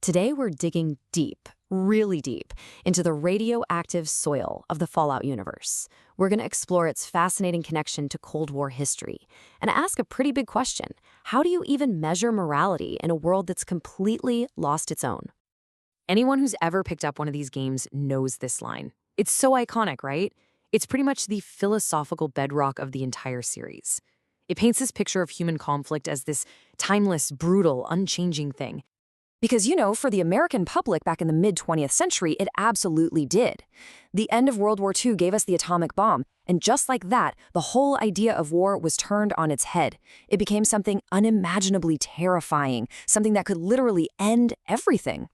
Today we're digging deep, really deep, into the radioactive soil of the Fallout universe. We're going to explore its fascinating connection to Cold War history and ask a pretty big question. How do you even measure morality in a world that's completely lost its own? Anyone who's ever picked up one of these games knows this line. It's so iconic, right? It's pretty much the philosophical bedrock of the entire series. It paints this picture of human conflict as this timeless, brutal, unchanging thing. Because, for the American public back in the mid-20th century, it absolutely did. The end of World War II gave us the atomic bomb, and just like that, the whole idea of war was turned on its head. It became something unimaginably terrifying, something that could literally end everything.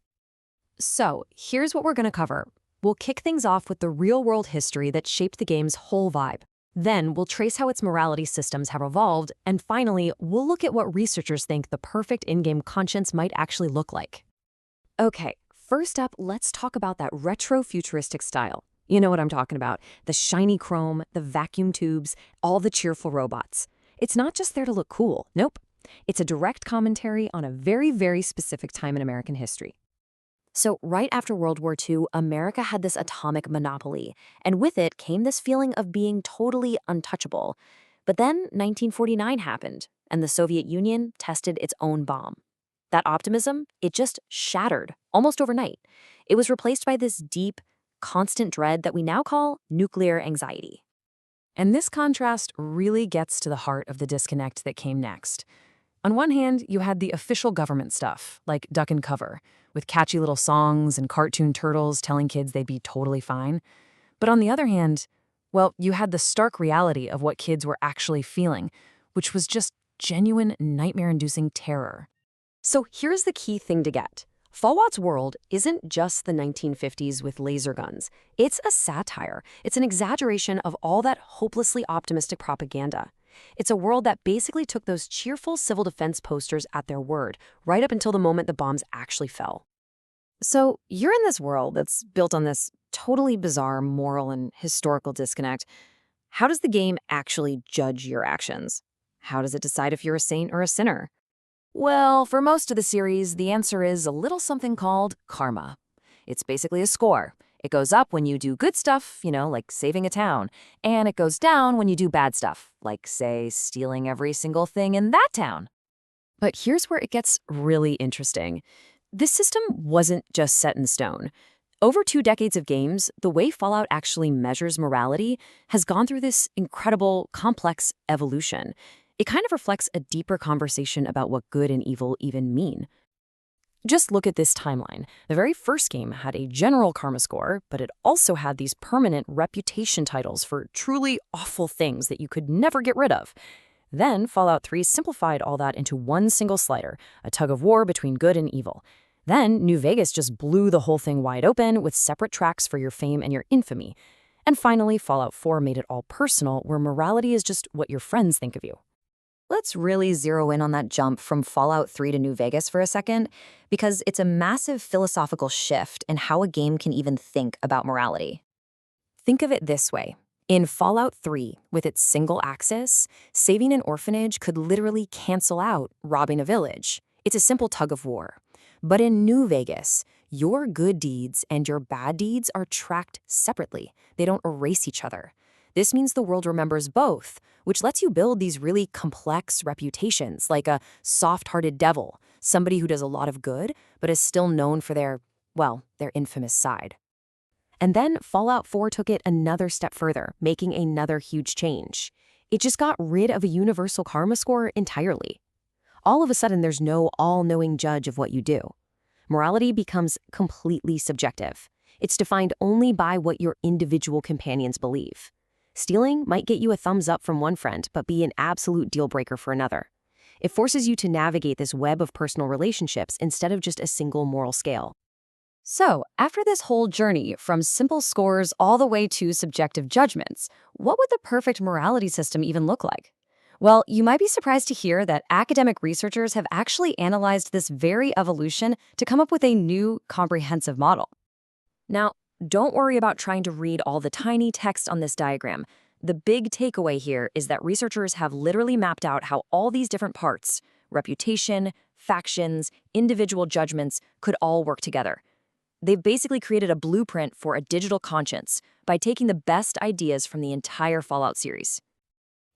So, here's what we're going to cover. We'll kick things off with the real-world history that shaped the game's whole vibe. Then, we'll trace how its morality systems have evolved, and finally, we'll look at what researchers think the perfect in-game conscience might actually look like. Okay, first up, let's talk about that retro-futuristic style. You know what I'm talking about. The shiny chrome, the vacuum tubes, all the cheerful robots. It's not just there to look cool. Nope. It's a direct commentary on a very, very specific time in American history. So right after World War II, America had this atomic monopoly, and with it came this feeling of being totally untouchable. But then 1949 happened, and the Soviet Union tested its own bomb. That optimism, it just shattered almost overnight. It was replaced by this deep, constant dread that we now call nuclear anxiety. And this contrast really gets to the heart of the disconnect that came next. On one hand, you had the official government stuff, like Duck and Cover, with catchy little songs and cartoon turtles telling kids they'd be totally fine. But on the other hand, well, you had the stark reality of what kids were actually feeling, which was just genuine nightmare-inducing terror. So here's the key thing to get. Fallout's world isn't just the 1950s with laser guns. It's a satire. It's an exaggeration of all that hopelessly optimistic propaganda. It's a world that basically took those cheerful civil defense posters at their word, right up until the moment the bombs actually fell. So you're in this world that's built on this totally bizarre moral and historical disconnect. How does the game actually judge your actions? How does it decide if you're a saint or a sinner? Well, for most of the series, the answer is a little something called karma. It's basically a score. It goes up when you do good stuff, like saving a town, and it goes down when you do bad stuff, like, say, stealing every single thing in that town. But here's where it gets really interesting. This system wasn't just set in stone. Over 2 decades of games, the way Fallout actually measures morality has gone through this incredible, complex evolution. It kind of reflects a deeper conversation about what good and evil even mean. Just look at this timeline. The very first game had a general karma score, but it also had these permanent reputation titles for truly awful things that you could never get rid of. Then Fallout 3 simplified all that into one single slider, a tug of war between good and evil. Then New Vegas just blew the whole thing wide open with separate tracks for your fame and your infamy. And finally, Fallout 4 made it all personal, where morality is just what your friends think of you. Let's really zero in on that jump from Fallout 3 to New Vegas for a second, because it's a massive philosophical shift in how a game can even think about morality. Think of it this way. In Fallout 3, with its single axis, saving an orphanage could literally cancel out robbing a village. It's a simple tug of war. But in New Vegas, your good deeds and your bad deeds are tracked separately. They don't erase each other. This means the world remembers both, which lets you build these really complex reputations, like a soft-hearted devil, somebody who does a lot of good, but is still known for their infamous side. And then Fallout 4 took it another step further, making another huge change. It just got rid of a universal karma score entirely. All of a sudden, there's no all-knowing judge of what you do. Morality becomes completely subjective. It's defined only by what your individual companions believe. Stealing might get you a thumbs up from one friend, but be an absolute deal breaker for another. It forces you to navigate this web of personal relationships instead of just a single moral scale. So, after this whole journey from simple scores all the way to subjective judgments, what would the perfect morality system even look like? Well, you might be surprised to hear that academic researchers have actually analyzed this very evolution to come up with a new, comprehensive model. Now, don't worry about trying to read all the tiny text on this diagram. The big takeaway here is that researchers have literally mapped out how all these different parts, reputation, factions, individual judgments could all work together. They've basically created a blueprint for a digital conscience by taking the best ideas from the entire Fallout series.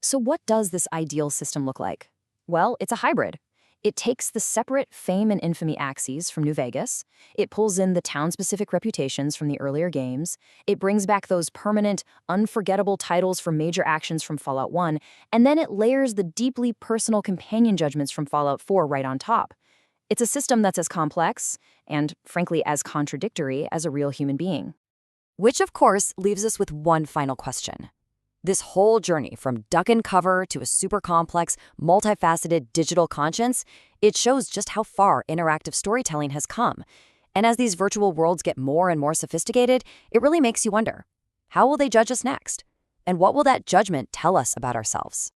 So what does this ideal system look like? Well, it's a hybrid. It takes the separate fame and infamy axes from New Vegas, it pulls in the town-specific reputations from the earlier games, it brings back those permanent, unforgettable titles for major actions from Fallout 1, and then it layers the deeply personal companion judgments from Fallout 4 right on top. It's a system that's as complex, and frankly as contradictory as a real human being. Which, of course, leaves us with one final question. This whole journey from duck and cover to a super complex, multifaceted digital conscience, it shows just how far interactive storytelling has come. And as these virtual worlds get more and more sophisticated, it really makes you wonder, how will they judge us next? And what will that judgment tell us about ourselves?